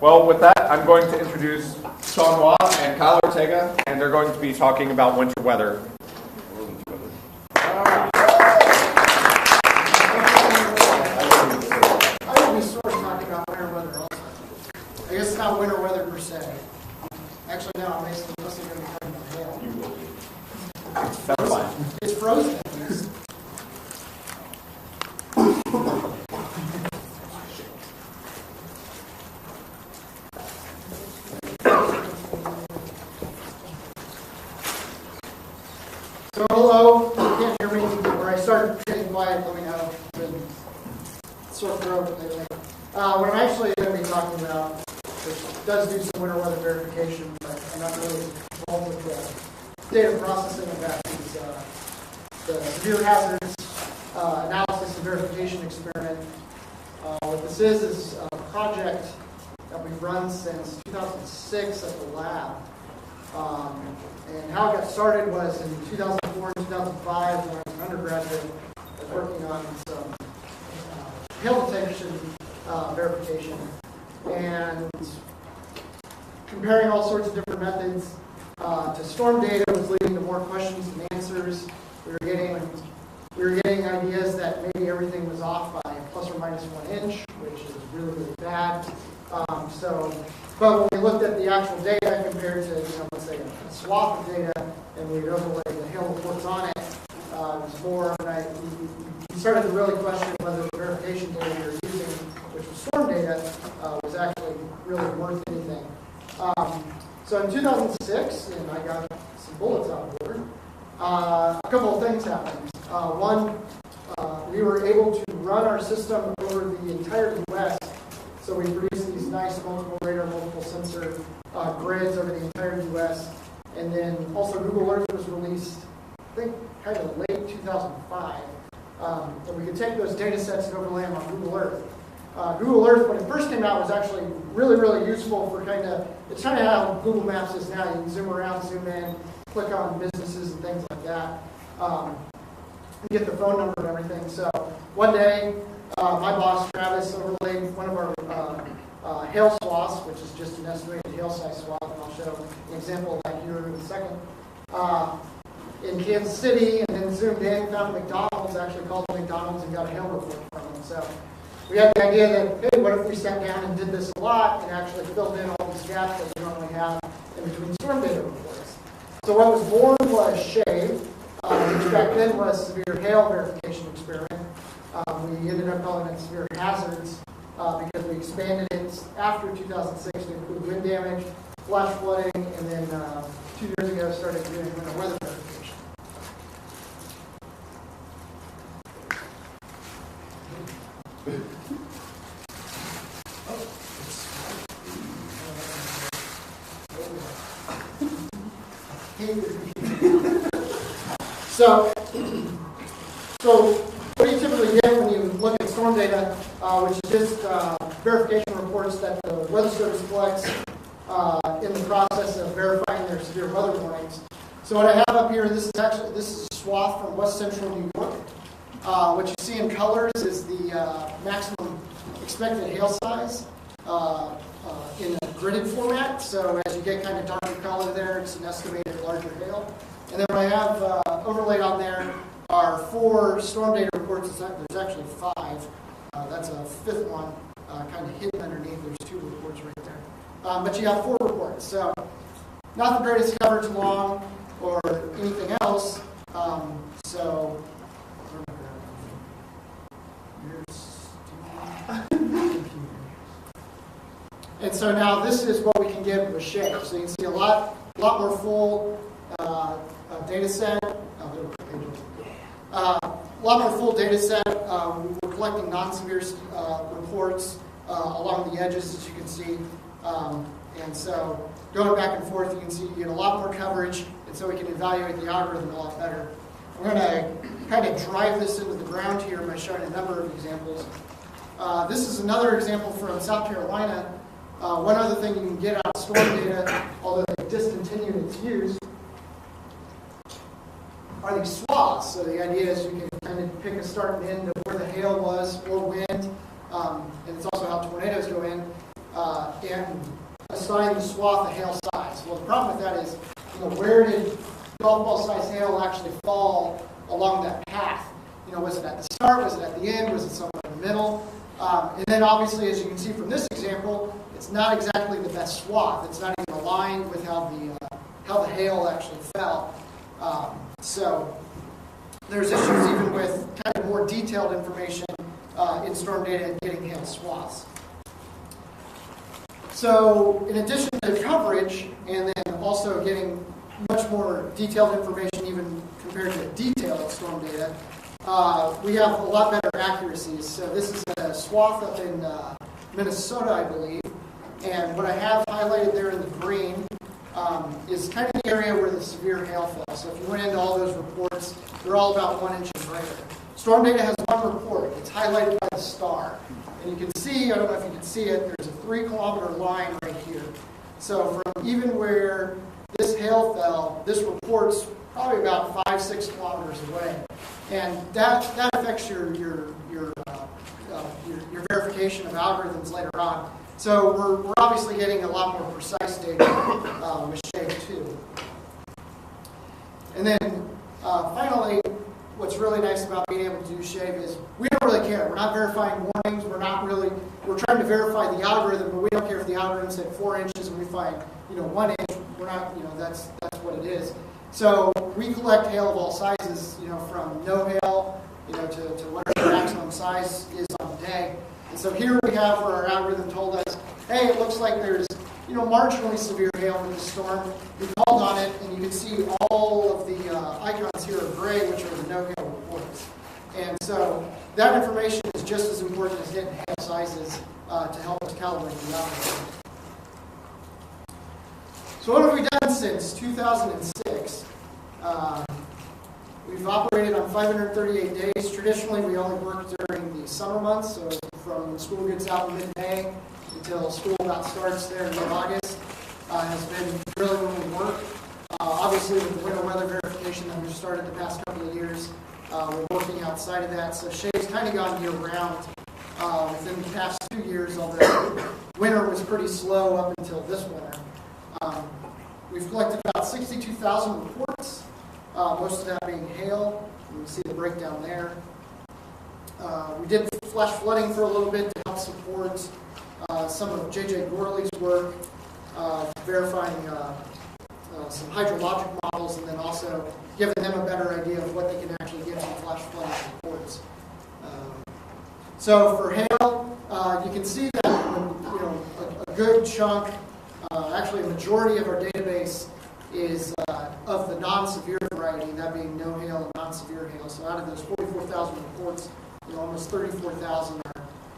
Well, with that, I'm going to introduce Sean Waugh and Kyle Ortega, and they're going to be talking about winter weather. I will be sort of talking about winter weather also. I guess it's not winter weather per se. Actually, no, I'm basically mostly going to be talking about hail. You will be. That's fine. It's frozen at least. So hello, you can't hear me, or I started getting quiet, let me know. I've been sore throat lately. What I'm actually going to be talking about, which does do some winter weather verification, but I'm not really involved with the data processing of that, is the severe hazards analysis and verification experiment. What this is a project that we've run since 2006 at the lab. And how it got started was in 2004 and 2005 when I was an undergraduate. I was working on some hail detection verification and comparing all sorts of different methods to storm data was leading to more questions and answers. We were getting ideas that maybe everything was off by plus or minus 1 inch, which is really, really bad. But when we looked at the actual data compared to, let's say a swath of data, and we'd overlay the hail reports on it, it was more, and we started to really question whether the verification data we were using, which was storm data, was actually really worth anything. So in 2006, and I got some bullets on board, a couple of things happened. One, we were able to run our system over the entire U.S., so we produced these nice multiple radar, multiple sensor grids over the entire U.S. And then also Google Earth was released, I think, kind of late 2005. And we could take those data sets and overlay them on Google Earth. Google Earth, when it first came out, was actually really, really useful for it's kind of how Google Maps is now. You can zoom around, zoom in, click on businesses and things like that. And get the phone number and everything. So one day, my boss, Travis, overlaid one of our hail swaths, which is just an estimated hail size swath, and I'll show an example of that here in a second, in Kansas City, and then zoomed in, found McDonald's, actually called McDonald's and got a hail report from them. So we had the idea that, hey, what if we sat down and did this a lot and actually filled in all these gaps that we normally have in between storm data reports. So what was born was SHAVE, which back then was severe hail verification experiment. We ended up calling it severe hazards because we expanded it after 2006 to include wind damage, flash flooding, and then 2 years ago started doing winter weather verification. So what do you typically get when you look at storm data, which is just verification reports that the Weather Service collects in the process of verifying their severe weather warnings. So what I have up here, this is a swath from West Central New York. What you see in colors is the maximum expected hail size in a gridded format. So as you get kind of darker color there, it's an estimated larger hail. And then what I have overlaid on there are 4 storm data reports. There's actually 5. That's a 5th one kind of hidden underneath. There's 2 reports right there. But you have 4 reports. So not the greatest coverage along or anything else. And so now this is what we can get with SHAVE. So you can see a lot more full data set. A lot more full data set. We're collecting non-severe reports along the edges, as you can see. And so going back and forth, you can see you get a lot more coverage, and so we can evaluate the algorithm a lot better. We're going to kind of drive this into the ground here by showing a number of examples. This is another example from South Carolina. One other thing you can get out of storm data, although they discontinued its use, are these swaths. So the idea is you can kind of pick a start and end of where the hail was or wind, and it's also how tornadoes go in. and assign the swath a hail size. Well, the problem with that is, where did golf ball size hail actually fall along that path? Was it at the start? Was it at the end? Was it somewhere in the middle? And then obviously, as you can see from this example, it's not exactly the best swath. It's not even aligned with how the hail actually fell. So there's issues even with kind of more detailed information in storm data and getting hail swaths. So in addition to coverage and then also getting much more detailed information even compared to detailed storm data, we have a lot better accuracies. So this is a swath up in Minnesota, I believe. And what I have highlighted there in the green is kind of the area where the severe hail fell. So if you went into all those reports, they're all about 1 inch and greater. Storm data has one report. It's highlighted by the star. And you can see, I don't know if you can see it, there's a 3-kilometer line right here. So from even where this hail fell, this report's probably about 5-6 kilometers away. And that affects your verification of algorithms later on. So we're obviously getting a lot more precise data with Shave too. And then finally, what's really nice about being able to do Shave is we don't really care. We're not verifying warnings. We're trying to verify the algorithm, but we don't care if the algorithm's at 4 inches and we find 1 inch. We're not, that's what it is. So we collect hail of all sizes, from no hail, to whatever the maximum size is on the day. And so here we have where our algorithm told us, hey, it looks like there's, marginally severe hail in the storm. We called on it, and you can see all of the icons here are gray, which are the no hail reports. And so that information is just as important as getting hail sizes to help us calibrate the algorithm. So what have we done since 2006? We've operated on 538 days. Traditionally, we only work during the summer months, so from when school gets out in mid-May until school about starts there in mid-August has been really when we work. Obviously, with the winter weather verification that we've started the past couple of years, we're working outside of that. So Shave's kind of gone year-round within the past 2 years, although winter was pretty slow up until this winter. We've collected about 62,000 reports, most of that being hail. You can see the breakdown there. We did flash flooding for a little bit to help support some of J.J. Gorley's work, verifying some hydrologic models, and then also giving them a better idea of what they can actually get from flash flooding reports. So for hail, you can see that a good chunk, actually a majority of our database is of the non-severe variety, that being no hail and non-severe hail. So out of those 44,000 reports, almost 34,000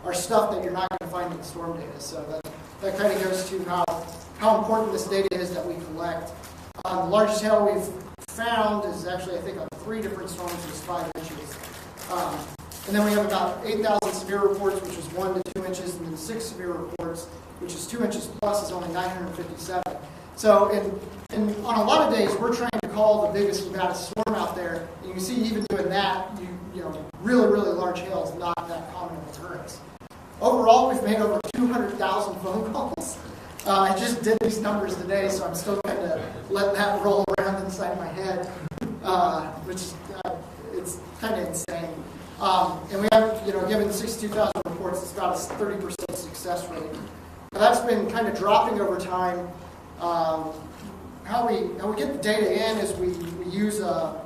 are stuff that you're not going to find in the storm data. So that kind of goes to how important this data is that we collect. The largest hail we've found is actually, I think, on 3 different storms, is 5 inches. And then we have about 8,000 severe reports, which is 1 to 2 inches, and then 6 severe reports, which is 2 inches plus, is only 957. So on a lot of days, we're trying to call the biggest and baddest storm out there. And you can see even doing that, really, really large hail is not that common of occurrence. Overall, we've made over 200,000 phone calls. I just did these numbers today, so I'm still kind of letting that roll around inside my head, which is it's kind of insane. And we have, given 62,000 reports, it's about a 30% success rate. Now, that's been kind of dropping over time. How we get the data in is we use a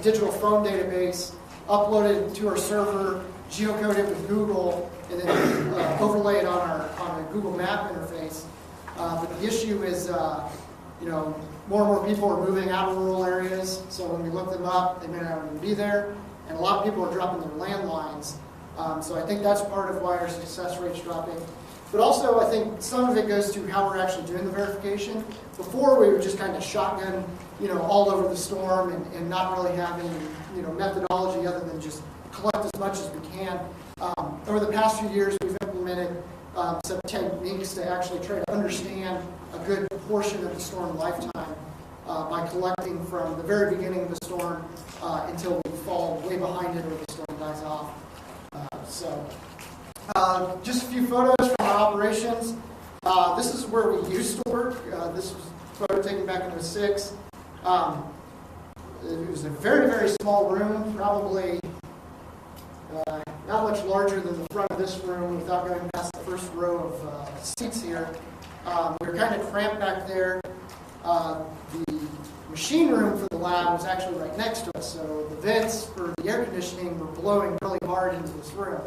digital phone database, upload it to our server, geocode it with Google, and then overlay it on a Google Map interface. But the issue is, more and more people are moving out of rural areas. So when we look them up, they may not even be there, and a lot of people are dropping their landlines. So I think that's part of why our success rate's dropping. But also, I think some of it goes to how we're actually doing the verification. Before, we would just kind of shotgun, all over the storm and not really have any, methodology other than just collect as much as we can. Over the past few years, we've implemented some techniques to actually try to understand a good portion of the storm lifetime by collecting from the very beginning of the storm until we fall way behind it or the storm dies off. Just a few photos from our operations. This is where we used to work. This was a photo taken back in '06. It was a very, very small room, probably not much larger than the front of this room without going past the first row of seats here. We were kind of cramped back there. The machine room for the lab was actually right next to us, so the vents for the air conditioning were blowing really hard into this room.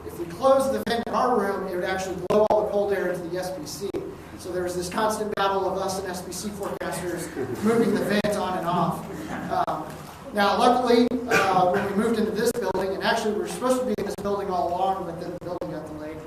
If we closed the vent in our room, it would actually blow all the cold air into the SPC. So there was this constant battle of us and SPC forecasters moving the vent on and off. Now, luckily, when we moved into this building, and actually we were supposed to be in this building all along, but then the building got delayed.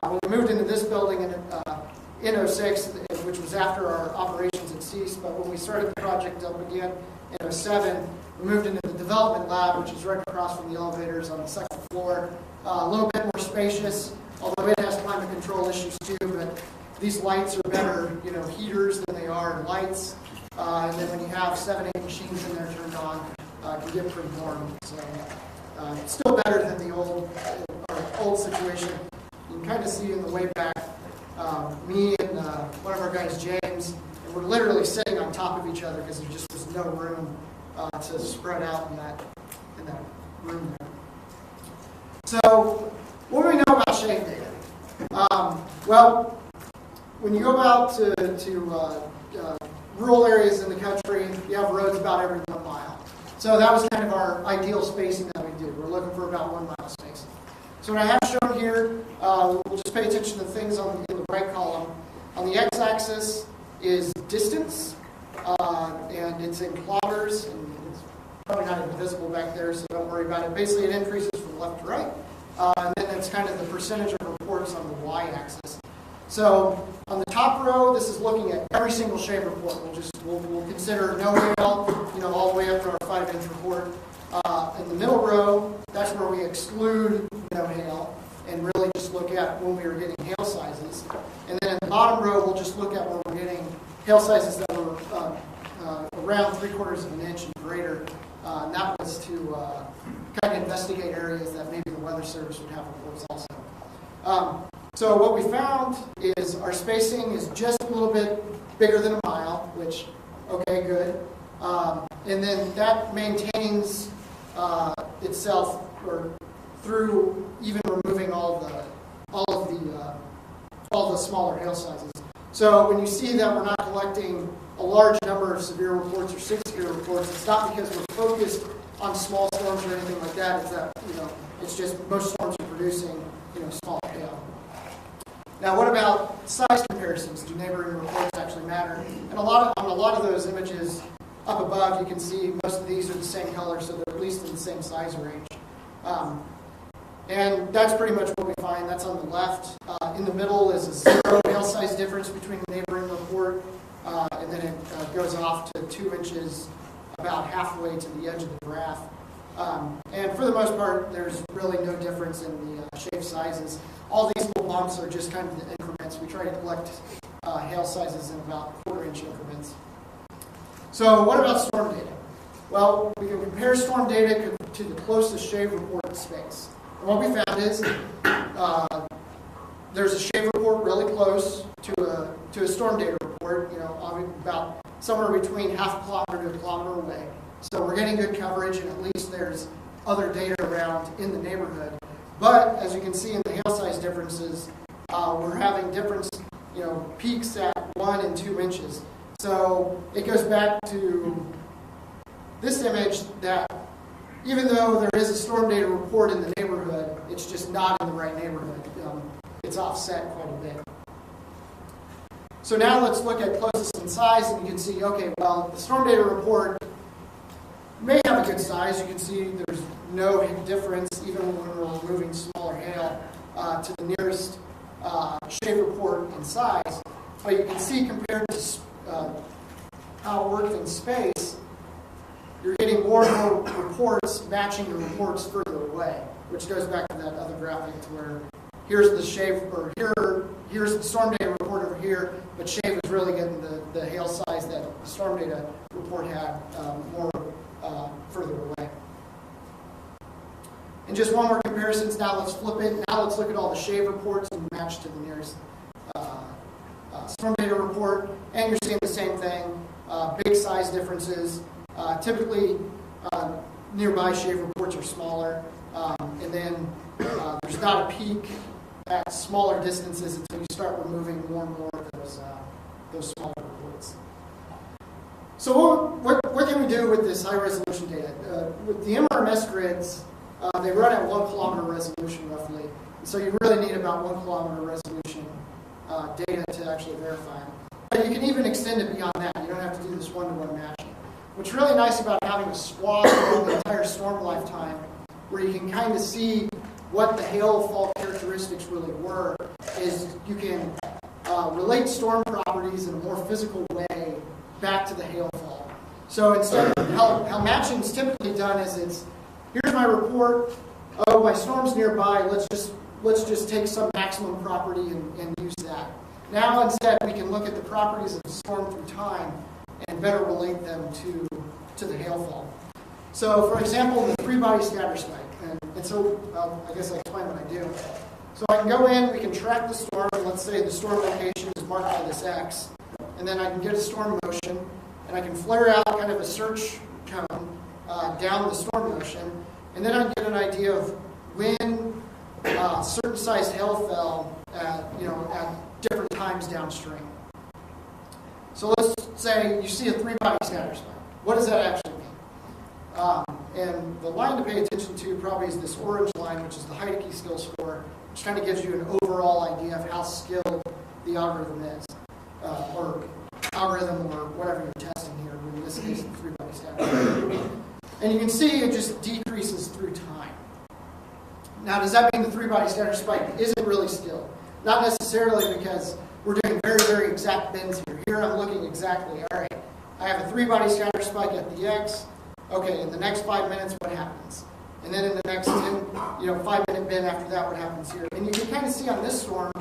When we moved into this building in '06, which was after our operations had ceased, but when we started the project up again in '07, we moved into the development lab, which is right across from the elevators on the second floor. A little bit more spacious, although it has climate control issues too, but these lights are better, heaters than they are lights. And then when you have 7, 8 machines in there turned on, it can get pretty warm. So it's still better than the old situation. You can kind of see in the way back, me and one of our guys, James, and we're literally sitting on top of each other because there just was no room to spread out in that room there. So what do we know about shade data? Well, when you go out to rural areas in the country, you have roads about every 1 mile. So that was kind of our ideal spacing that we did. We're looking for about 1 mile spacing. So what I have shown here, we'll just pay attention to things in the right column. On the x-axis is distance, and it's in kilometers, and it's probably not even visible back there, so don't worry about it. Basically, it increases from left to right, and then it's kind of the percentage of reports on the y-axis. So on the top row, this is looking at every single shade report. We'll consider no hail, all the way up to our 5-inch report. In the middle row, that's where we exclude no hail and really just look at when we were getting hail sizes. And then in the bottom row, we'll just look at where we're getting hail sizes that were around 3/4 of an inch and greater. And that was to kind of investigate areas that maybe the Weather Service would have reports also. So what we found is our spacing is just a little bit bigger than a mile, which, okay, good. And then that maintains itself through even removing all the smaller hail sizes. So when you see that we're not collecting a large number of severe reports or 6 severe reports, it's not because we're focused on small storms or anything like that. It's that it's just most storms are producing small hail. Now, what about size comparisons? Do neighboring reports actually matter? And on a lot of those images up above, you can see most of these are the same color, so they're at least in the same size range. And that's pretty much what we find. That's on the left. In the middle is a 0 hail size difference between the neighboring report, and then it goes off to 2 inches about halfway to the edge of the graph. And for the most part, there's really no difference in the shave sizes. All these little bumps are just kind of the increments. We try to collect hail sizes in about 1/4-inch increments. So what about storm data? Well, we can compare storm data to the closest shave report in space. And what we found is there's a shave report really close to a storm data report, about somewhere between 1/2 kilometer to 1 kilometer away. So we're getting good coverage, and at least there's other data around in the neighborhood. But as you can see in the hail size differences, we're having difference, peaks at 1 and 2 inches. So it goes back to this image that even though there is a storm data report in the neighborhood, it's just not in the right neighborhood. It's offset quite a bit. So now let's look at closest in size, and you can see, okay, well, the storm data report may have a good size. You can see there's no difference even when we're removing smaller hail to the nearest shave report in size. But you can see compared to how it worked in space, you're getting more and more reports matching the reports further away, which goes back to that other graphic to where here's the shave, or here's the storm data report over here, but shave is really getting the hail size that the storm data report had more further away. And just one more comparison. Now let's flip it. Now let's look at all the shave reports and match to the nearest storm data report, and you're seeing the same thing, big size differences. Typically, nearby shave reports are smaller, and then there's not a peak at smaller distances until you start removing more and more of those smaller reports. So what can we do with this high resolution data? With the MRMS grids, they run at 1 kilometer resolution roughly. So you really need about 1 kilometer resolution data to actually verify them. But you can even extend it beyond that. You don't have to do this one-to-one matching. What's really nice about having a swath of the entire storm lifetime, where you can kind of see what the hail fall characteristics really were, is you can relate storm properties in a more physical way back to the hail fall. So instead of how matching is typically done is here's my report, oh, my storm's nearby, let's just take some maximum property and use that. Now instead we can look at the properties of the storm through time and better relate them to the hail fall. So for example, the 3-body scatter spike. And so I guess I'll explain what I do. So I can go in, we can track the storm, and let's say the storm location is marked by this X, and then I can get a storm motion, and I can flare out kind of a search cone down the storm motion, and then I can get an idea of when certain sized hail fell at different times downstream. So let's say you see a 3-body scatter spike. What does that actually mean? And the line to pay attention to probably is this orange line, which is the Heidecke skill score, which kind of gives you an overall idea of how skilled the algorithm is, or algorithm, or whatever you're testing here, in this case, the 3-body scatter. And you can see it just decreases through time. Now, does that mean the 3-body scatter spike isn't really skilled? Not necessarily, because we're doing very, very exact bends here. Here I'm looking exactly, all right, I have a 3-body scatter spike at the X. Okay, in the next 5 minutes, what happens? And then in the next 5-minute bend after that, what happens here? And you can kind of see on this storm,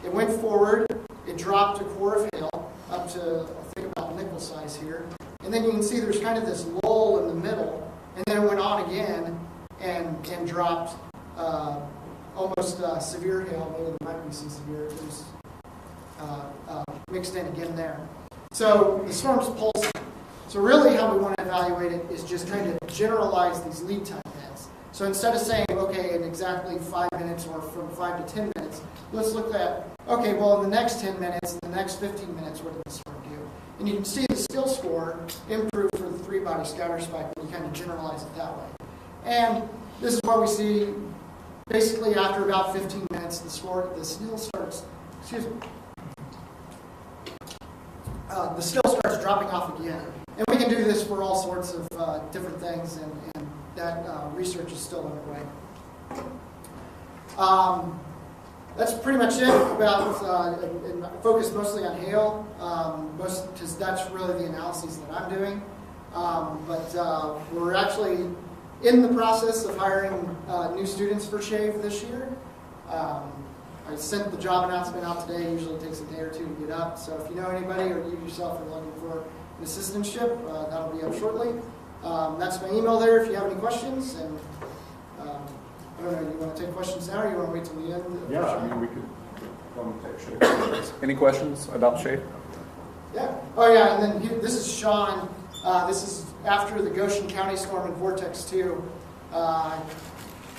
it went forward, it dropped a core of hail up to, I think, about nickel size here. And then you can see there's kind of this lull in the middle, and then it went on again and dropped almost severe hail. Maybe there might be some severe. It was mixed in again there. So the storm's pulsing. So really how we want to evaluate it is just trying to generalize these lead time bends. So instead of saying, okay, in exactly 5 minutes or from 5 to 10 minutes, let's look at, okay, well, in the next 10 minutes, in the next 15 minutes, what did the storm do? And you can see the skill score improve for the 3-body scatter spike when you kind of generalize it that way. And this is what we see basically after about 15 minutes, the skill starts, the skill starts dropping off again. And we can do this for all sorts of different things, and that research is still underway. That's pretty much it about, and focused mostly on hail, because that's really the analyses that I'm doing. But we're actually in the process of hiring new students for SHAVE this year. I sent the job announcement out today. Usually it takes a day or two to get up. So if you know anybody or you yourself are looking for an assistantship, that'll be up shortly. That's my email there if you have any questions. And I don't know, you want to take questions now or you want to wait till the end? Yeah, I mean, we could take SHAVE. Any questions about SHAVE? Yeah. Oh, yeah, and then this is Sean. This is after the Goshen County storm and Vortex 2.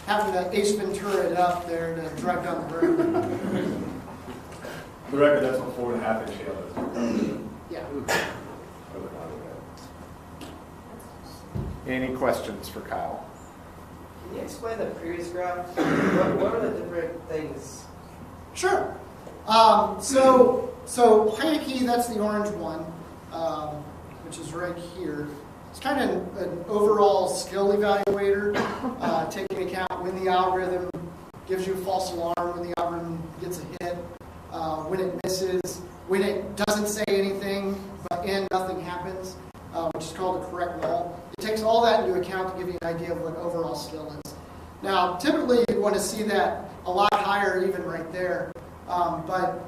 Having to Ace Ventura it up there to drive down the road. For the record, that's what 4.5-inch hail is. Yeah. Any questions for Kyle? Can you explain the previous graph? What are the different things? Sure. So Heidecke, that's the orange one, which is right here. It's kind of an overall skill evaluator, taking into account when the algorithm gives you a false alarm, when the algorithm gets a hit, when it misses, when it doesn't say anything, but nothing happens, which is called a correct null. It takes all that into account to give you an idea of what overall skill is. Now, typically you want to see that a lot higher, even right there, but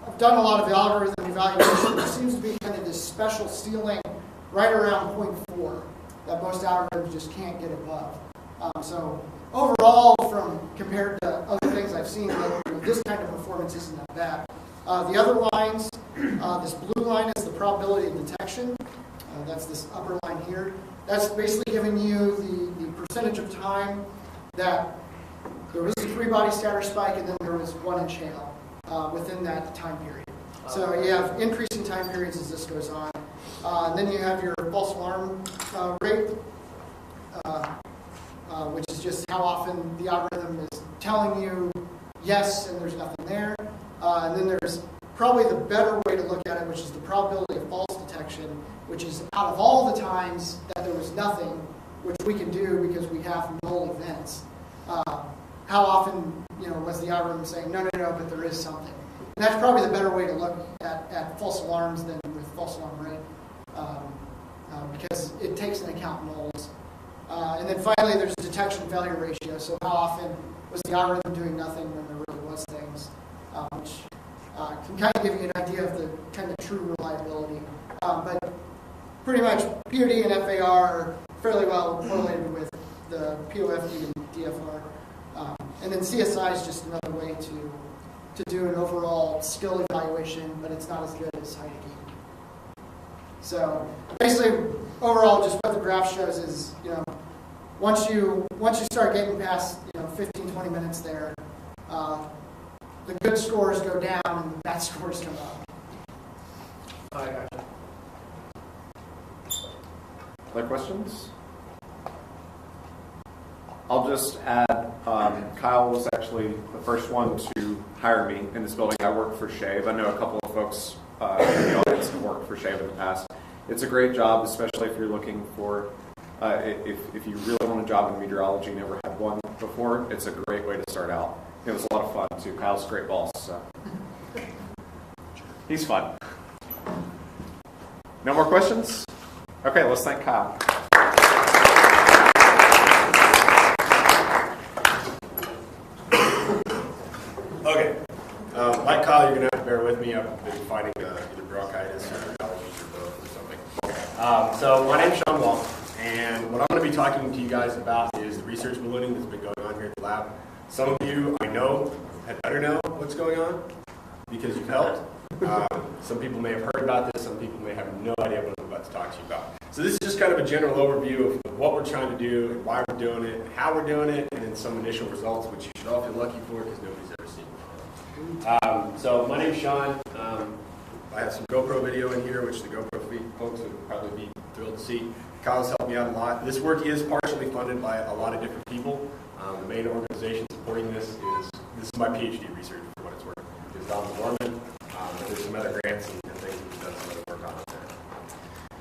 I've done a lot of algorithm evaluation. There seems to be kind of this special ceiling right around 0.4 that most algorithms just can't get above. So overall, compared to other things I've seen, this kind of performance isn't that bad. The other lines, this blue line is the probability of detection. That's this upper line here. That's basically giving you the percentage of time that there was a 3-body scatter spike and then there was 1-inch hail within that time period. So you have increasing time periods as this goes on. And then you have your false alarm rate, which is just how often the algorithm is telling you yes and there's nothing there. And then there's probably the better way to look at it, which is the probability of false detection, which is out of all the times that there was nothing, which we can do because we have null events. How often, was the algorithm saying no, but there is something? And that's probably the better way to look at false alarms than with false alarm rate, because it takes into account nulls. And then finally, there's detection failure ratio. So how often was the algorithm doing nothing when there really was things, which can kind of give you an idea of the kind of true reliability. But pretty much POD and FAR are fairly well correlated with the POFD and DFR. And then CSI is just another way to do an overall skill evaluation, but it's not as good as Heidegger. So basically, overall, just what the graph shows is, once you start getting past 15, 20 minutes there, the good scores go down and the bad scores come up. I gotcha. Other questions? I'll just add, Kyle was actually the first one to hire me in this building. I work for Shave. I know a couple of folks in the audience have worked for Shave in the past. It's a great job, especially if you're looking for, if you really want a job in meteorology, never had one before, it's a great way to start out. It was a lot of fun, too. Kyle's a great boss, so he's fun. No more questions? Okay, let's thank Kyle. Okay. Like Kyle, you're going to have to bear with me. I've been fighting either bronchitis or allergies or both or something. So my name's Sean Waugh, and what I'm going to be talking to you guys about is the research ballooning that's been going on here at the lab. Some of you, I know, had better know what's going on because you've helped. Some people may have heard about this. Some people may have no idea what I'm about to talk to you about. So this is just kind of a general overview of what we're trying to do and why we're doing it and how we're doing it, and then some initial results, which you should all feel lucky for because nobody's ever seen before. So my name's Sean. I have some GoPro video in here, which the GoPro folks would probably be thrilled to see. Kyle's helped me out a lot. This work is partially funded by a lot of different people. The main organization supporting this is my PhD research, for what it's worth, is Don Gorman. There's some other grants and things we've done some other work on up there.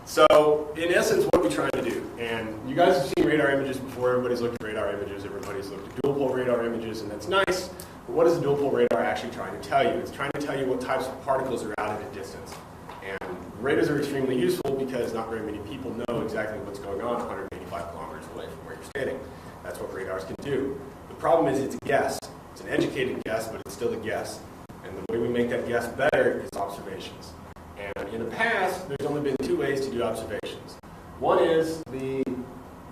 So, in essence, what are we trying to do? And you guys have seen radar images before. Everybody's looked at radar images. Everybody's looked at dual pole radar images, and that's nice. But what is a dual pole radar actually trying to tell you? It's trying to tell you what types of particles are out at a distance. And radars are extremely useful because not very many people know exactly what's going on 185 kilometers away from where you're standing. That's what radars can do. The problem is it's a guess. It's an educated guess, but it's still a guess. And the way we make that guess better is observations. And in the past, there's only been 2 ways to do observations. One is the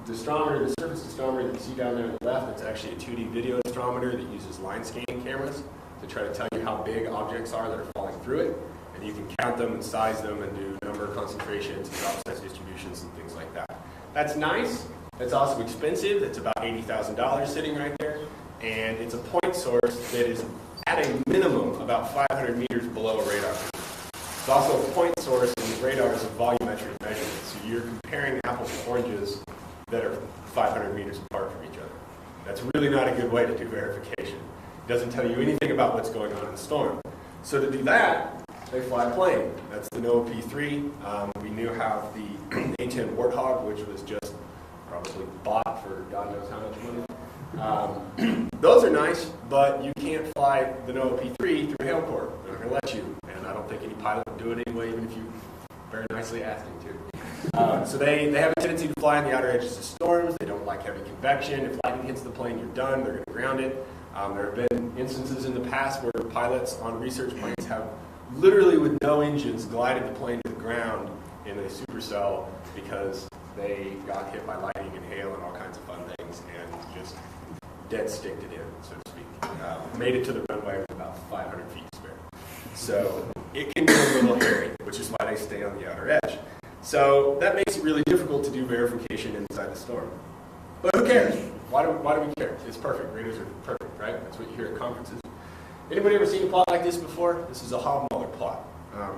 distrometer, the surface distrometer that you see down there on the left. It's actually a 2D video distrometer that uses line scanning cameras to try to tell you how big objects are that are falling through it. And you can count them and size them and do number concentrations and drop size distributions and things like that. That's nice. It's also expensive. It's about $80,000 sitting right there. And it's a point source that is at a minimum about 500 meters below a radar. It's also a point source, and the radar is a volumetric measurement. So you're comparing apples and oranges that are 500 meters apart from each other. That's really not a good way to do verification. It doesn't tell you anything about what's going on in the storm. So to do that, they fly a plane. That's the NOAA P3. We now have the A-10 Warthog, which was just probably bought for God knows how much money. Those are nice, but you can't fly the NOAA P3 through a hail corps. They're not going to let you, and I don't think any pilot would do it anyway, even if you very nicely asked him to. So they have a tendency to fly on the outer edges of storms. They don't like heavy convection. If lightning hits the plane, you're done. They're going to ground it. There have been instances in the past where pilots on research planes have literally with no engines glided the plane to the ground in a supercell because they got hit by lightning and hail and all kinds of fun things and just dead sticked it in, so to speak. Made it to the runway with about 500 feet spare. So it can be a little hairy, which is why they stay on the outer edge. So that makes it really difficult to do verification inside the storm. But who cares? Why do we care? It's perfect. Radars are perfect, right? That's what you hear at conferences. Anybody ever seen a plot like this before? This is a Waugh plot.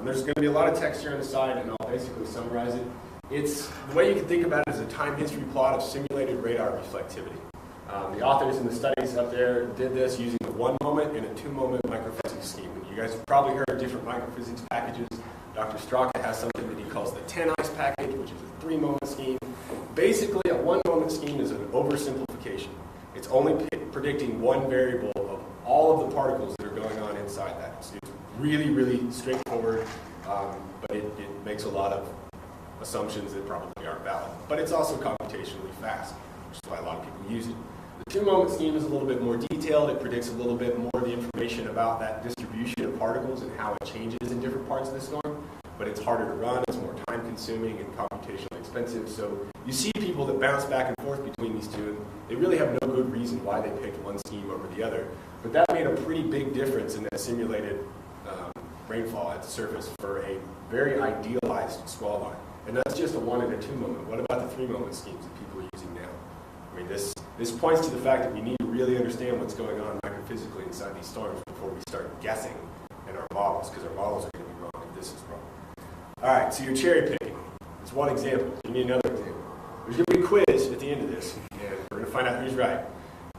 There's going to be a lot of text here on the side, and I'll basically summarize it. It's the way you can think about it is a time history plot of simulated radar reflectivity. The authors in the studies up there did this using a 1-moment and a 2-moment microphysics scheme. You guys have probably heard of different microphysics packages. Dr. Straka has something that he calls the 10-ice package, which is a 3-moment scheme. Basically, a 1-moment scheme is an oversimplification. It's only predicting one variable of all of the particles that are going on inside that. So it's really, really straightforward, but it makes a lot of assumptions that probably aren't valid. But it's also computationally fast, which is why a lot of people use it. The 2-moment scheme is a little bit more detailed. It predicts a little bit more of the information about that distribution of particles and how it changes in different parts of the storm. But it's harder to run, it's more time-consuming and computationally expensive. So you see people that bounce back and forth between these two, and they really have no good reason why they picked one scheme over the other. But that made a pretty big difference in that simulated rainfall at the surface for a very idealized squall line. And that's just a 1 and a 2-moment. What about the 3-moment schemes that people are using now? I mean, this points to the fact that we need to really understand what's going on microphysically inside these storms before we start guessing in our models, because our models are going to be wrong if this is wrong. All right, so you're cherry picking. That's one example. Give me another example. There's going to be a quiz at the end of this, and we're going to find out who's right.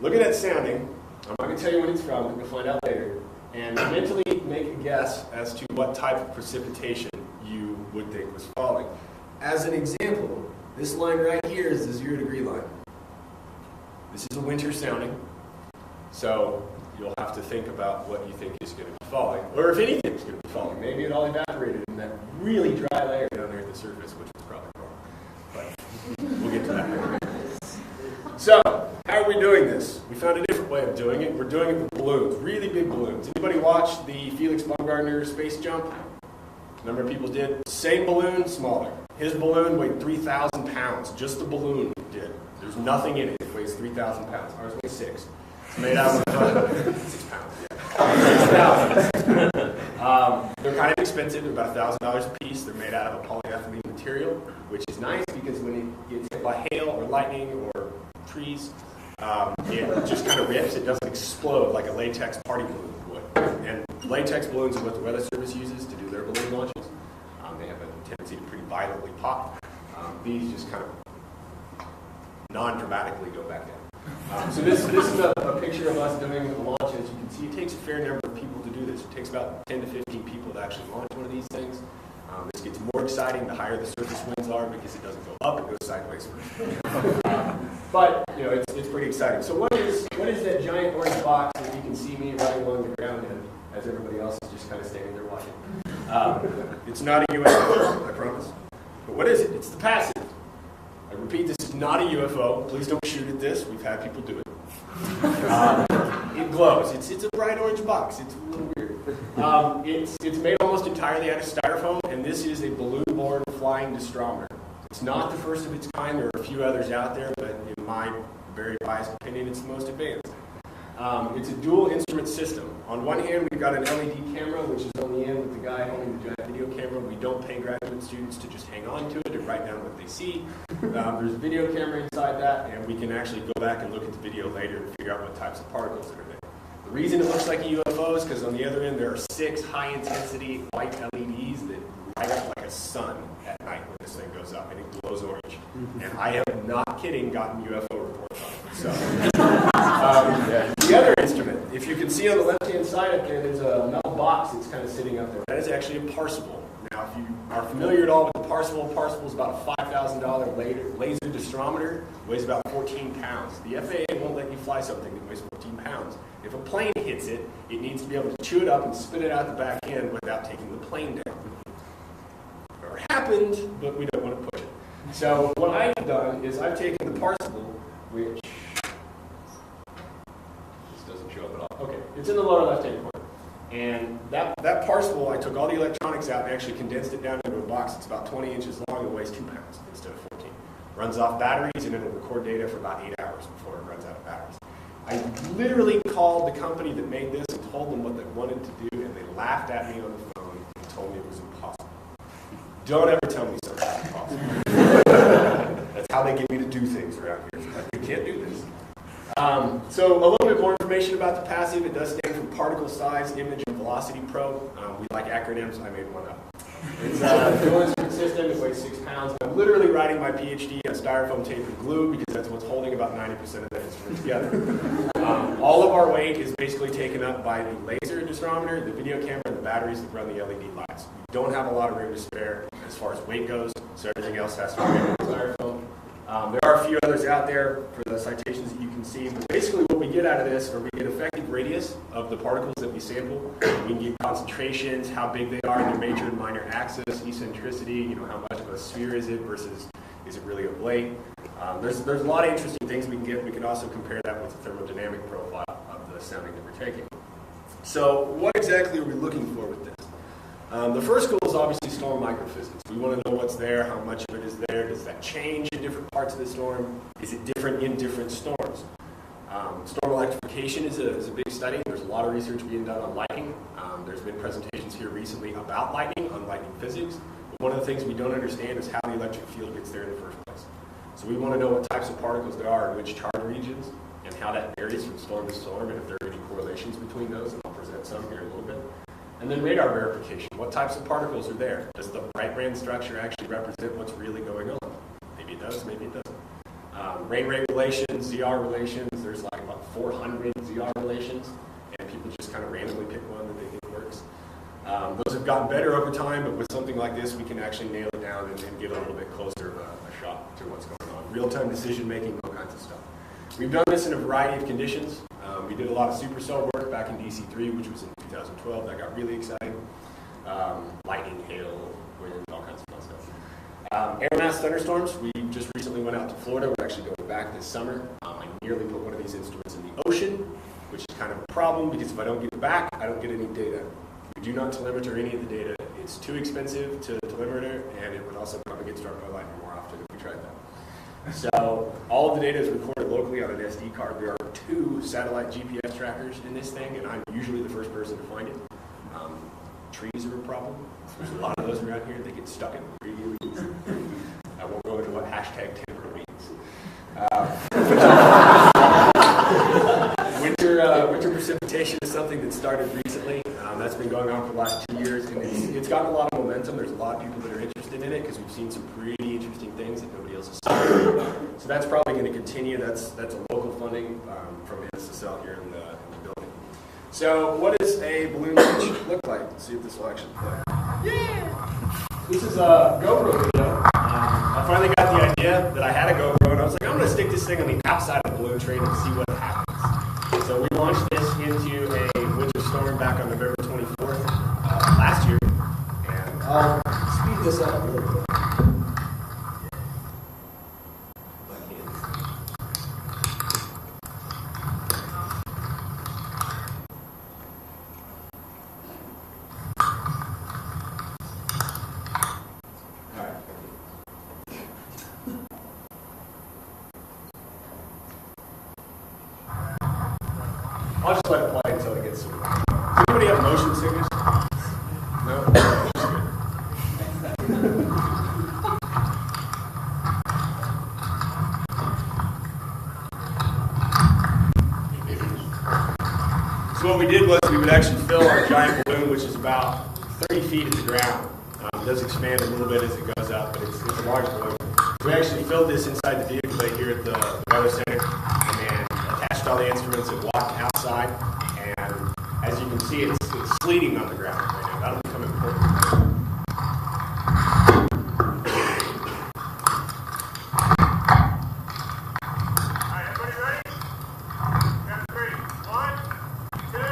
Look at that sounding. I'm not going to tell you when it's from, but you'll find out later. And mentally make a guess as to what type of precipitation you would think was falling. As an example, this line right here is the 0-degree line. This is a winter sounding, so you'll have to think about what you think is going to be falling, or if anything is going to be falling. Maybe it all evaporated in that really dry layer down there at the surface, which was probably wrong. But we'll get to that. So, how are we doing this? We found a different way of doing it. We're doing it with balloons, really big balloons. Anybody watch the Felix Baumgartner space jump? A number of people did. Same balloon, smaller. His balloon weighed 3,000 pounds. Just the balloon did. There's nothing in it. It weighs 3,000 pounds. Ours weighs 6. It's made out of 6 pounds. Yeah. 6,000. They're kind of expensive. They're about $1,000 a piece. They're made out of a polyethylene material, which is nice because when it gets hit by hail or lightning or trees, it just kind of rips. It doesn't explode like a latex party balloon would. And latex balloons are what the Weather Service uses to do their balloon launches. They have a tendency to pretty violently pop. These just kind of non-dramatically go back down. So this is a picture of us doing a launch. As you can see, it takes a fair number of people to do this. It takes about 10 to 15 people to actually launch one of these things. This gets more exciting the higher the surface winds are because it doesn't go up, it goes sideways. But you know, it's pretty exciting. So what is that giant orange box that you can see me running along the ground in as everybody else is just kind of standing there watching? It's not a UFO, I promise. But what is it? It's the passive. I repeat, this is not a UFO. Please don't shoot at this. We've had people do it. It glows. It's a bright orange box. It's a little weird. It's made almost entirely out of styrofoam, and this is a balloon-borne flying distrometer. It's not the first of its kind. There are a few others out there, but in my very biased opinion, it's the most advanced. It's a dual instrument system. On one hand, we've got an LED camera, which is on the end with the guy holding the giant video camera. We don't pay graduate students to just hang on to it and write down what they see. There's a video camera inside that, and we can actually go back and look at the video later and figure out what types of particles that are there. The reason it looks like a UFO is because on the other end, there are 6 high-intensity white LEDs that light up like a sun at night when this thing goes up, and it glows orange. And I am not kidding, gotten UFO reports on it. So, the other instrument, if you can see on the left-hand side up there, there's a metal box that's kind of sitting up there. That is actually a Parsible. Now, if you are familiar at all with the Parsible is about a $5,000 laser distrometer. It weighs about 14 pounds. The FAA won't let you fly something that weighs 14 pounds. If a plane hits it, it needs to be able to chew it up and spit it out the back end without taking the plane down. Never happened, but we don't want to push it. So what I've done is I've taken the Parsible, which this doesn't show up at all. Okay, it's in the lower left-hand corner. And that Parsible, I took all the electronics out and actually condensed it down into a box. It's about 20 inches long and weighs 2 pounds instead of 14. Runs off batteries, and it'll record data for about 8 hours before it runs out of batteries. I literally called the company that made this and told them what they wanted to do, and they laughed at me on the phone and told me it was impossible. Don't ever tell me something's impossible. That's how they get me to do things around here. It's like, you can't do this. So a little bit more information about the passive. It does stand for Particle Size Image and Velocity Probe. We like acronyms. I made one up. It's a dual instrument system. It weighs 6 pounds. I'm literally writing my PhD on styrofoam tape and glue because that's what's holding about 90% of the instrument together. All of our weight is basically taken up by the laser disruptor, the video camera, and the batteries that run the LED lights. We don't have a lot of room to spare as far as weight goes, so everything else has to be made with styrofoam. There are a few others out there for the citations that you can see, but basically what we get out of this, or we get effective radius of the particles that we sample. We can get concentrations, how big they are in their major and minor axis, eccentricity, how much of a sphere is it versus is it really a blade. There's a lot of interesting things we can get. We can also compare that with the thermodynamic profile of the sounding that we're taking. So what exactly are we looking for with this? The first goal is obviously storm microphysics. We want to know what's there, how much of it is there, does that change in different parts of the storm, is it different in different storms? Storm electrification is a big study. There's a lot of research being done on lightning. There's been presentations here recently about lightning, on lightning physics. But one of the things we don't understand is how the electric field gets there in the first place. So we want to know what types of particles there are in which charge regions and how that varies from storm to storm and if there are any correlations between those, and I'll present some here in a little bit. And then radar verification. What types of particles are there? Does the bright band structure actually represent what's really going on? Maybe it does, maybe it doesn't. Rain rate relations, ZR relations, there's like about 400 ZR relations, and people just kind of randomly pick one that they think works. Those have gotten better over time, but with something like this, we can actually nail it down and get a little bit closer of a shot to what's going on. Real-time decision making, all kinds of stuff. We've done this in a variety of conditions. We did a lot of supercell work back in DC3, which was in 2012. That got really exciting. Lightning, hail, wind, all kinds of fun stuff. Air mass thunderstorms. We just recently went out to Florida. We're actually going back this summer. I nearly put one of these instruments in the ocean, which is kind of a problem because if I don't get it back, I don't get any data. We do not telemeter any of the data. It's too expensive to telemeter, and it would also probably get struck by lightning more often if we tried that. So all of the data is recorded locally on an SD card. There are 2 satellite GPS trackers in this thing, and I'm usually the first person to find it. Trees are a problem. There's a lot of those around here. They get stuck in really easy. I won't go into what hashtag timber means. Winter precipitation is something that started recently. That's been going on for the last 2 years, and it's gotten a lot of momentum. There's a lot of people that are interested in it because we've seen some pretty interesting things that nobody else has seen. So that's probably going to continue. That's a local funding from NSSL here in the building. So what does a balloon launch look like? Let's see if this will actually play. Yeah! This is a GoPro video. I finally got the idea that I had a GoPro, and I was like, I'm going to stick this thing on the outside of the balloon train and see what happens. So we launched this into a winter storm back on November 24th last year, and I'll speed this up a little bit. I'll just let it play until it gets to it. Does anybody have motion sickness? No? So what we did was we would actually fill our giant balloon, which is about 30 feet at the ground. It does expand a little bit as it goes up, but it's a large balloon. We actually filled this inside the vehicle bay here at the weather center, and then attached all the instruments and walked outside. And as you can see, it's sleeting on the ground right now. That'll become important. Alright, everybody ready? That's 3. 1, 2,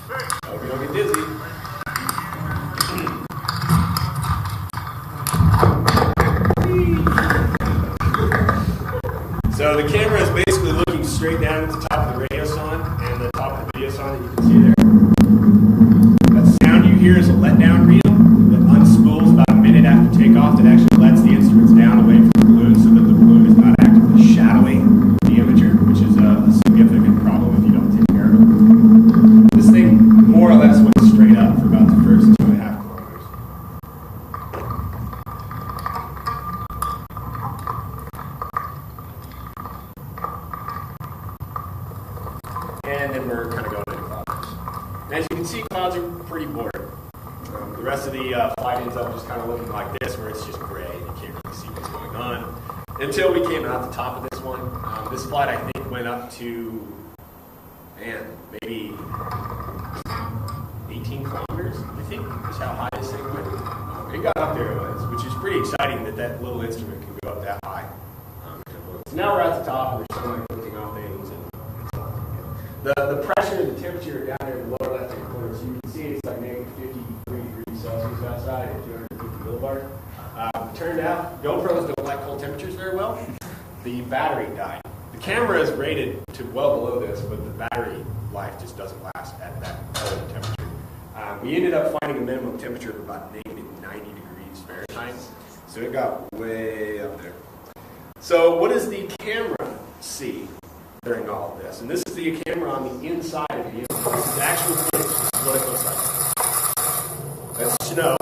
3. Hope you don't get dizzy. So the camera is basically looking straight down at the top of the radio son and the top of the video son that you can see there. That sound you hear is a letdown reel that unspools about a minute after takeoff that actually lets the instruments down away from the balloon so that the balloon is not actively shadowing the imager, which is a significant problem and then we're kind of going into clouds. And as you can see, clouds are pretty boring. The rest of the flight ends up just kind of looking like this, where it's just gray and you can't really see what's going on. Until we came out the top of this one. This flight, I think, went up to, man, maybe 18 kilometers, I think, is how high this thing went. It got up there, which is pretty exciting that that little instrument can go up that high. So now we're at the top, and there's sunlight filtering off things. And the pressure and the temperature down there in the lower left-hand corner, so you can see it's like negative 53 degrees Celsius outside at 250 millibars. Turned out, GoPros don't like cold temperatures very well. The battery died. The camera is rated to well below this, but the battery life just doesn't last at that cold temperature. We ended up finding a minimum temperature of about negative 90 degrees Fahrenheit, so it got way up there. So what does the camera see during all of this? And this is the camera on the inside of the image. This is actual footage. This is what it looks like. That's snow.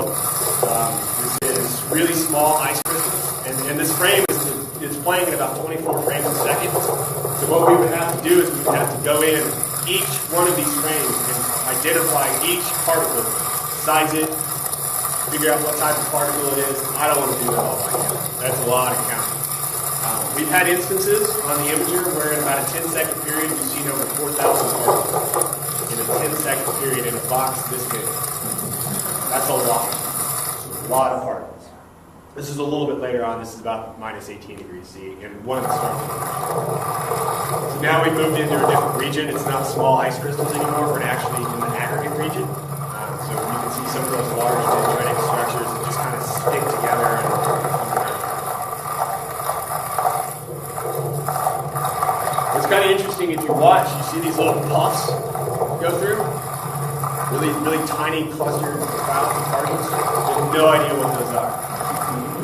This is really small ice crystals, and this frame is playing at about 24 frames a second. So what we would have to do is we would have to go in each one of these frames and identify each particle, size it, figure out what type of particle it is. I don't want to do that all by hand. That's a lot of counting. We've had instances on the imager where in about a 10-second period we've seen over 4,000 particles in a 10-second period in a box this big. That's a lot. A lot of particles. This is a little bit later on. This is about minus 18 degrees C, and one of the stars. So now we've moved into a different region. It's not small ice crystals anymore. We're actually in the aggregate region. So you can see some of those large dendritic structures that just kind of stick together and come together. What's kind of interesting, if you watch, you see these little puffs go through. Really, really tiny clustered clouds and particles. You have no idea what those are.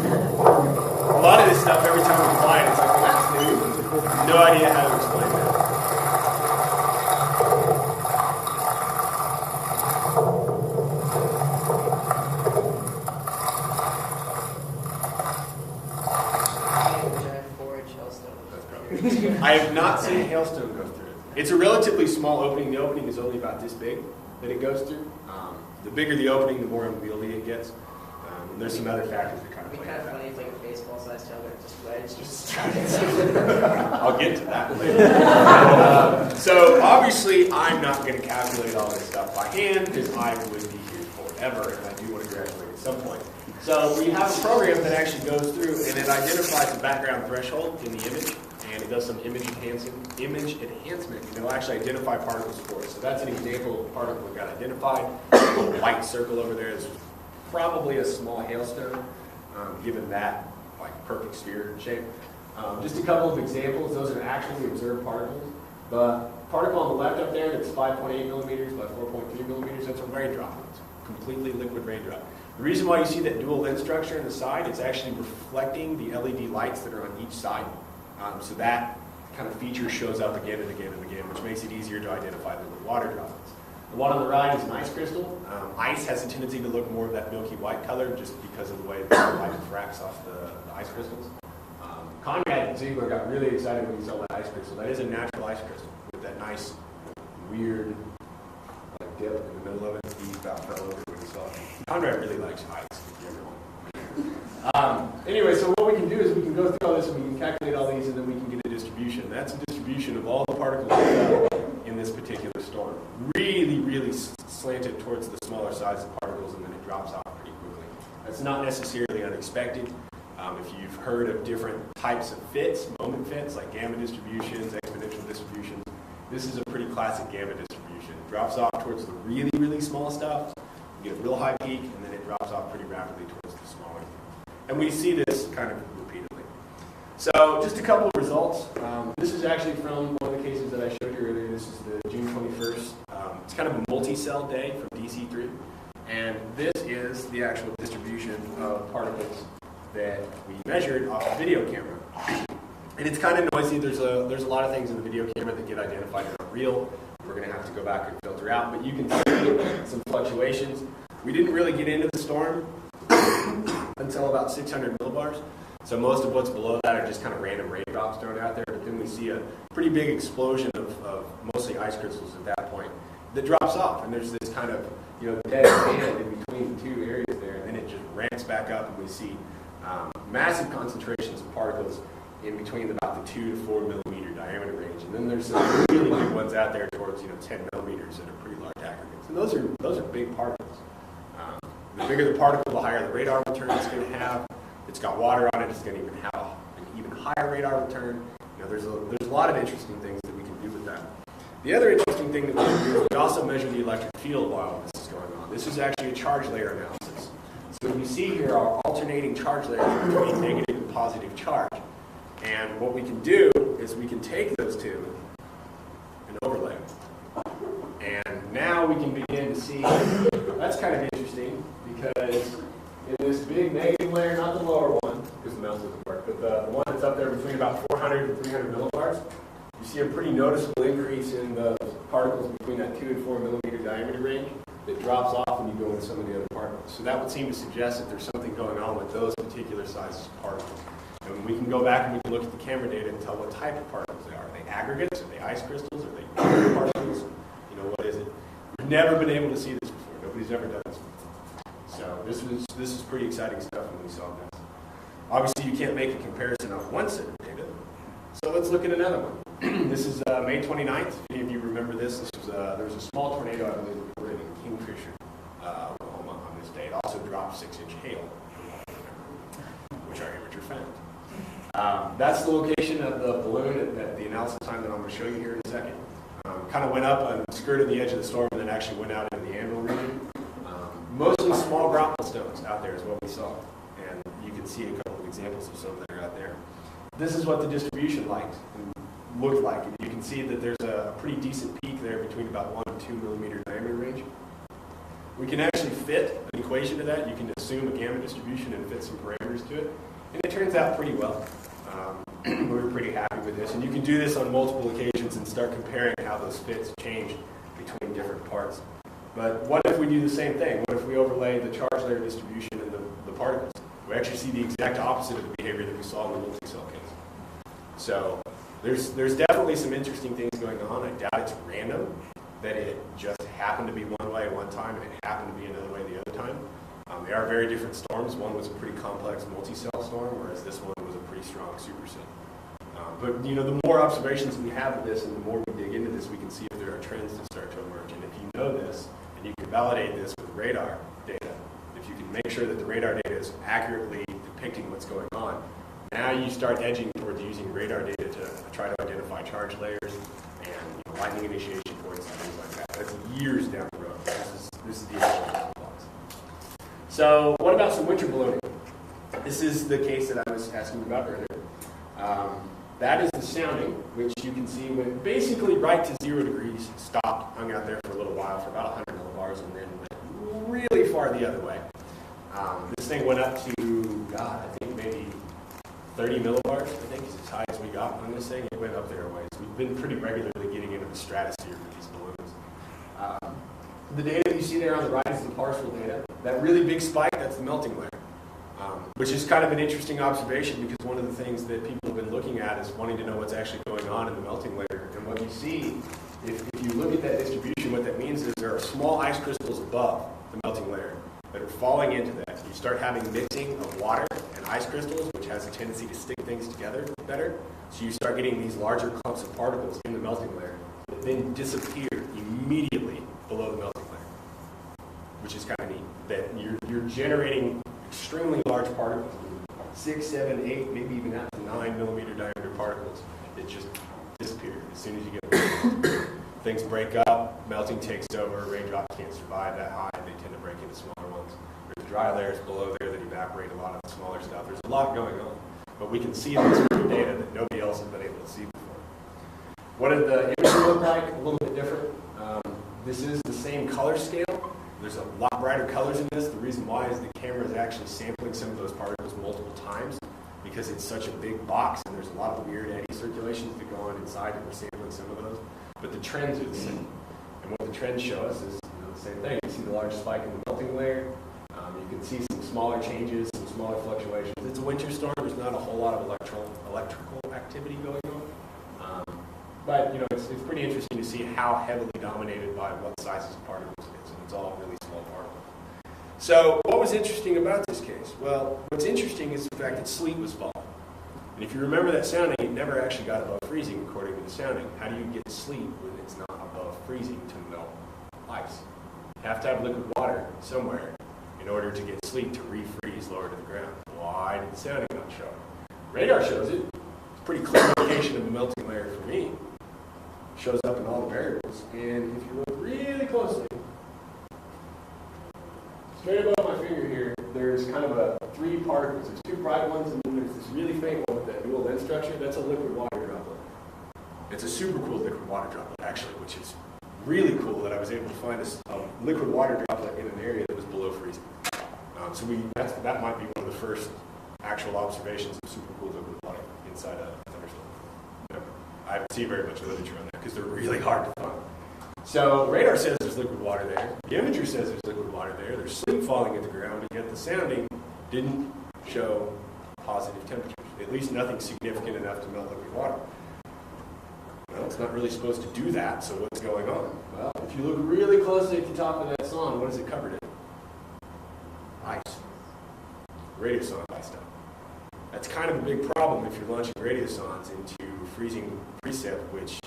A lot of this stuff, every time we fly it, it's like, well, that's new. No idea how to explain that. I have not seen a hailstone go through it. It's a relatively small opening. The opening is only about this big that it goes through. The bigger the opening, the more unwieldy it gets. And there's some other factors that kind of play into that. It'd be kind of funny if like a baseball-sized tailgate just wedged. I'll get to that later. So obviously, I'm not going to calculate all this stuff by hand because I would be here forever, and I do want to graduate at some point. So we have a program that actually goes through and it identifies the background threshold in the image, and it does some image enhancement, and it'll actually identify particles for us. So that's an example of a particle that got identified. A little white circle over there is probably a small hailstone, given that like perfect sphere shape. Just a couple of examples. Those are actually observed particles. The particle on the left up there that's 5.8 millimeters by 4.3 millimeters, that's a raindrop. It's a completely liquid raindrop. The reason why you see that dual lens structure in the side, it's actually reflecting the LED lights that are on each side. So that kind of feature shows up again and again and again, which makes it easier to identify the water droplets. The one on the right is an ice crystal. Ice has a tendency to look more of that milky white color just because of the way the light refracts off the ice crystals. Conrad and Ziegler got really excited when he saw that ice crystal. That is a natural ice crystal with that nice, weird like dip in the middle of it. He about fell over when he saw it. Conrad really likes ice, if you ever want. Anyway, so what we can do is we can go through all this and we can calculate all these and then we can get a distribution. That's a distribution of all the particles in this particular storm. Really, really slanted towards the smaller size of particles and then it drops off pretty quickly. That's not necessarily unexpected. If you've heard of different types of fits, moment fits, like gamma distributions, exponential distributions, this is a pretty classic gamma distribution. It drops off towards the really, really small stuff, you get a real high peak, and then it drops off pretty rapidly towards the smaller. And we see this kind of repeatedly. So just a couple of results. This is actually from one of the cases that I showed you earlier. This is the June 21st. It's kind of a multi-cell day from DC3. And this is the actual distribution of particles that we measured off a video camera. And it's kind of noisy. There's a lot of things in the video camera that get identified that are real. We're going to have to go back and filter out. But you can see some fluctuations. We didn't really get into the storm until about 600 millibars. So most of what's below that are just kind of random raindrops thrown out there. But then we see a pretty big explosion of mostly ice crystals at that point that drops off, and there's this kind of dead band in between the two areas there, and then it just ramps back up, and we see massive concentrations of particles in between about the 2 to 4 millimeter diameter range, and then there's some really big ones out there towards 10 millimeters that are pretty large aggregates, and those are big particles. The bigger the particle, the higher the radar return it's going to have. If it's got water on it, it's going to even have an even higher radar return. There's a lot of interesting things that we can do with that. The other interesting thing that we can do is we also measure the electric field while this is going on. This is actually a charge layer analysis. So what you see here are alternating charge layers between negative and positive charge. And what we can do is we can take those two and overlay them. And now we can begin to see, that's kind of interesting because in this big negative layer, not the lower one, because the melt doesn't work, but the one that's up there between about 400 and 300 millibars, you see a pretty noticeable increase in the particles between that 2 and 4 millimeter diameter range that drops off when you go into some of the other particles. So that would seem to suggest that there's something going on with those particular sizes of particles. And we can go back and we can look at the camera data and tell what type of particles they are. Are they aggregates? Are they ice crystals? Are they other particles? What is it? We've never been able to see this before. Nobody's ever done this before. So this is pretty exciting stuff when we saw this. Obviously, you can't make a comparison on one set of data. So let's look at another one. This is May 29th. If any of you remember this, there was a small tornado, I believe, reported in Kingfisher, Oklahoma on this day. It also dropped 6-inch hail, which our imager found. That's the location of the balloon at the analysis time that I'm going to show you here in a second. Kind of went up and skirted the edge of the storm and then actually went out into the Anvil region. Mostly small grapple stones out there is what we saw. And you can see a couple of examples of some that are out there. This is what the distribution looked like. And you can see that there's a pretty decent peak there between about 1 and 2 millimeter diameter range. We can actually fit an equation to that. You can assume a gamma distribution and fit some parameters to it. And it turns out pretty well. We were pretty happy with this. And you can do this on multiple occasions and start comparing how those fits change between different parts. But what if we do the same thing? What if we overlay the charge layer distribution and the particles? We actually see the exact opposite of the behavior that we saw in the multi-cell case. So there's definitely some interesting things going on. I doubt it's random, that it just happened to be one way at one time and it happened to be another way the other time. They are very different storms. One was a pretty complex multi-cell storm, whereas this one was a pretty strong supercell. But the more observations we have of this and the more we dig into this, we can see if there are trends that start to emerge. And if you know this, and you can validate this with radar data, if you can make sure that the radar data is accurately depicting what's going on, now you start edging towards using radar data to try to identify charge layers and lightning initiation points and things like that. That's years down the road. This is the initial blocks. So what about some winter ballooning? This is the case that I was asking about earlier. That is the sounding, which you can see went basically right to 0 degrees, stopped, hung out there for a little while for about 100 millibars, and then went really far the other way. This thing went up to, I think maybe 30 millibars, I think is as high as we got on this thing. It went up there a ways. We've been pretty regularly getting into the stratosphere with these balloons. The data that you see there on the right is the partial data. That really big spike, that's the melting layer. Which is kind of an interesting observation because one of the things that people have been looking at is wanting to know what's actually going on in the melting layer. And what you see, if you look at that distribution, what that means is there are small ice crystals above the melting layer that are falling into that. You start having mixing of water and ice crystals, which has a tendency to stick things together better. So you start getting these larger clumps of particles in the melting layer that then disappear immediately below the melting layer, which is kind of neat. That you're generating extremely large particles, 6, 7, 8, maybe even out to 9 millimeter diameter particles that just disappear as soon as you get them. Things break up, melting takes over, raindrops can't survive that high, they tend to break into smaller ones. There's dry layers below there that evaporate a lot of the smaller stuff. There's a lot going on, but we can see this through data that nobody else has been able to see before. What did the imagery look like? A little bit different. This is the same color scale. There's a lot brighter colors in this. The reason why is the camera is actually sampling some of those particles multiple times because it's such a big box and there's a lot of weird eddy circulations that go on inside and we're sampling some of those. But the trends are the same. And what the trends show us is the same thing. You see the large spike in the melting layer. You can see some smaller changes, some smaller fluctuations. It's a winter storm. There's not a whole lot of electrical activity going on. But it's pretty interesting to see how heavily dominated by what sizes of particles it is, and it's all really small particles. So what was interesting about this case? Well, what's interesting is the fact that sleet was falling. And if you remember that sounding, it never actually got above freezing according to the sounding. How do you get sleet when it's not above freezing to melt ice? You have to have liquid water somewhere in order to get sleet to refreeze lower to the ground. Why did the sounding not show it? Radar shows it. It's a pretty clear indication of the melting layer for me. It shows up in all the variables. And if you look really closely, straight above my finger here, there's kind of three particles. There's two bright ones, and then there's this really faint one with that dual lens structure. That's a liquid water droplet. It's a super cool liquid water droplet, actually, which is really cool that I was able to find a liquid water droplet in an area that was below freezing. So that might be one of the first actual observations of super cool liquid water inside a thunderstorm. I haven't seen very much literature on that because they're really hard to find. So radar says there's liquid water there. The imager says there's liquid water there. There's sleet falling at the ground, and yet the sounding didn't show positive temperatures. At least nothing significant enough to melt liquid water. Well, it's not really supposed to do that, so what's going on? Well, if you look really closely at the top of that song, what is it covered in? Ice. Radiosonde ice stuff. That's kind of a big problem if you're launching radiosondes into freezing precip, which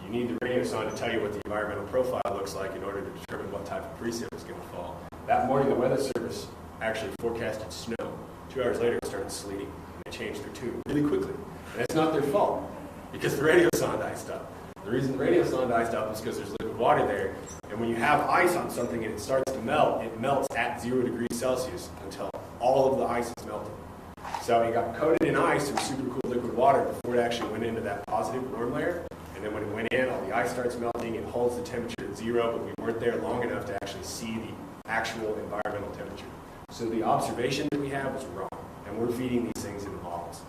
you need the radiosonde to tell you what the environmental profile looks like in order to determine what type of precip is going to fall. That morning, the Weather Service actually forecasted snow. 2 hours later, it started sleeting. And they changed their tune really quickly. And it's not their fault, because the radiosonde iced up. The reason the radiosonde iced up is because there's liquid water there. And when you have ice on something and it starts to melt, it melts at 0 degrees Celsius until all of the ice is melted. So it got coated in ice and super cool liquid water before it actually went into that positive warm layer. And then when it went in, all the ice starts melting. It holds the temperature at 0, but we weren't there long enough to actually see the actual environmental temperature. So the observation that we have was wrong. And we're feeding these things into models.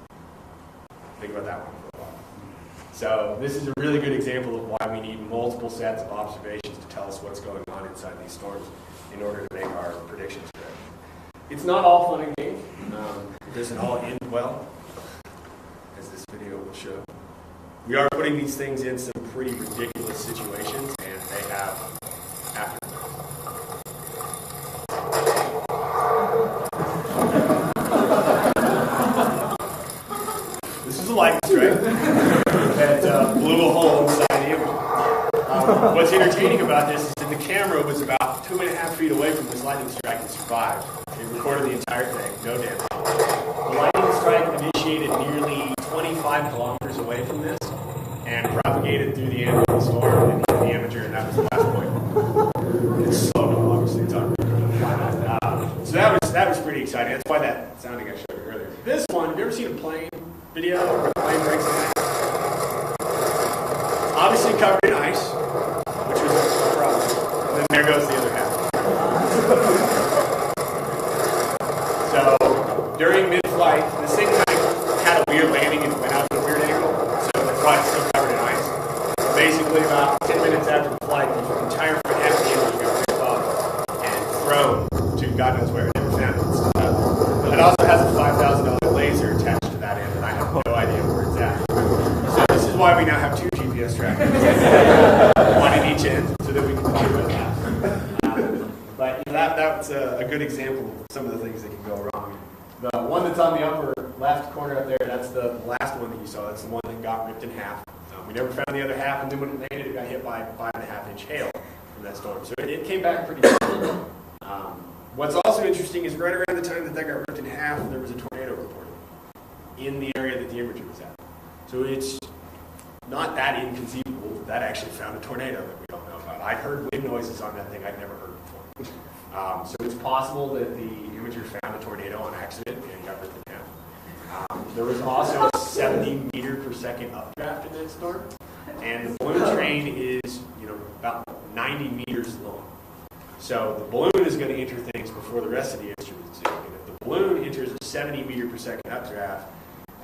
Think about that one for a while. So this is a really good example of why we need multiple sets of observations to tell us what's going on inside these storms in order to make our predictions correct. It's not all fun and games. It doesn't all end well, as this video will show. We are putting these things in some pretty ridiculous situations, and they have aftermath. This is a lightning strike that blew a hole inside the image. What's entertaining about this is that the camera was about 2.5 feet away from this lightning strike and survived. It recorded the entire thing, no damage. The lightning strike initiated nearly 25 kilometers away from this and propagated through the end of the storm and hit the imager, and that was the last point. It's slow, no, obviously, it's on. So that was pretty exciting. That's why that sounding I showed you earlier. This one, have you ever seen a plane video where the plane breaks in ice? It's obviously covered in ice, which was a problem. And then there goes the other half. So during mid-flight, this thing kind of had a weird landing and went out at a weird angle. So that's why it's still covered in ice. Basically, about 10 minutes after the flight, the entire front half of the engine got ripped off and thrown to God knows where. It never found it. It also has a $5,000 laser attached to that end, and I have no idea where it's at. So this is why we now have 2 GPS trackers, one in each end, so that we can talk about that. But that's a good example of some of the things that can go wrong. The one that's on the upper left corner up there, that's the last one that you saw. That's the one that got ripped in half. We never found the other half, and then when it landed, it got hit by 5.5-inch hail from that storm. So it came back pretty quickly. What's also interesting is right around the time that got ripped in half, there was a tornado reported in the area that the imager was at. So it's not that inconceivable that that actually found a tornado that we don't know about. I'd heard wind noises on that thing I'd never heard before. So it's possible that the imager found a tornado on accident and got ripped in half. There was also a 70 meter per second updraft in that storm, and the balloon train is about 90 meters long. So the balloon is going to enter things before the rest of the instruments do. And if the balloon enters a 70 meter per second updraft,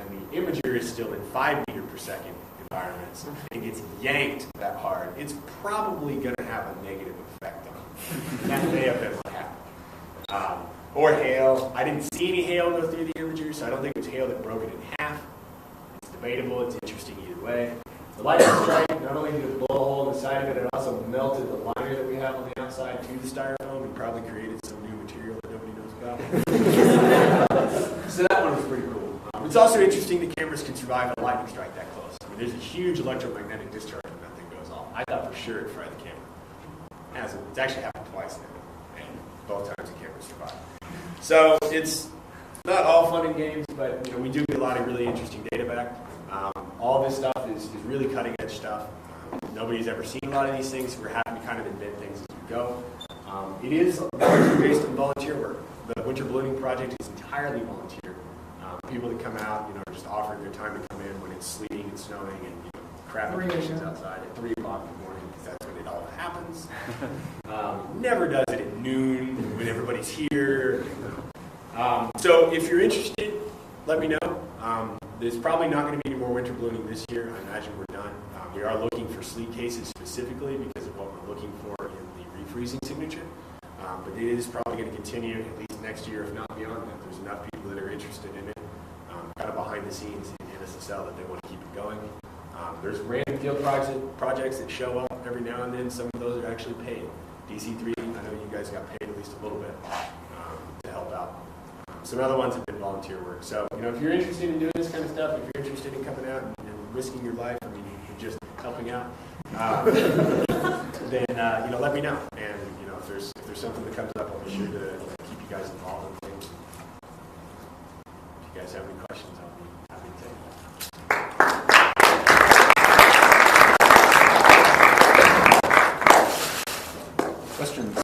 and the imager is still in 5 meter per second environments, and gets yanked that hard, it's probably going to have a negative effect on it. And that may have been what happened. Or hail. I didn't see any hail go through the imager, so I don't think it was hail that broke it in half. It's debatable. It's interesting either way. The lightning strike, not only did it blow a hole in the side of it, it also melted the liner that we have on the outside to the styrofoam and probably created some new material that nobody knows about. So that one was pretty cool. It's also interesting that cameras can survive a lightning strike that close. I mean, there's a huge electromagnetic discharge when that thing goes off. I thought for sure it fried the camera. It's actually happened twice now, and both times the camera survived. So it's not all fun and games, but we do get a lot of really interesting data back. All this stuff is really cutting edge stuff. Nobody's ever seen a lot of these things, so we're happy to kind of invent things as we go. It is largely based on volunteer work. The winter ballooning project is entirely volunteer. People that come out, are just offering their time to come in when it's sleeting and snowing and crappy conditions outside at 3 o'clock in the morning, because that's when it all happens. Never does it at noon when everybody's here. So if you're interested, let me know. There's probably not going to be any more winter ballooning this year. I imagine we're done. We are looking for sleet cases specifically because of what we're looking for in the refreezing signature. But it is probably going to continue at least next year, if not beyond that. There's enough people that are interested in it, kind of behind the scenes in NSSL, that they want to keep it going. There's random field projects that show up every now and then. Some of those are actually paid. DC3, I know you guys got paid at least a little bit to help out. Some other ones have been volunteer work. So, if you're interested in doing this kind of stuff, if you're interested in coming out and risking your life, and just helping out, then, let me know. And, if there's something that comes up, I'll be sure to keep you guys involved in things. If you guys have any questions, I'll be happy to take them. Questions?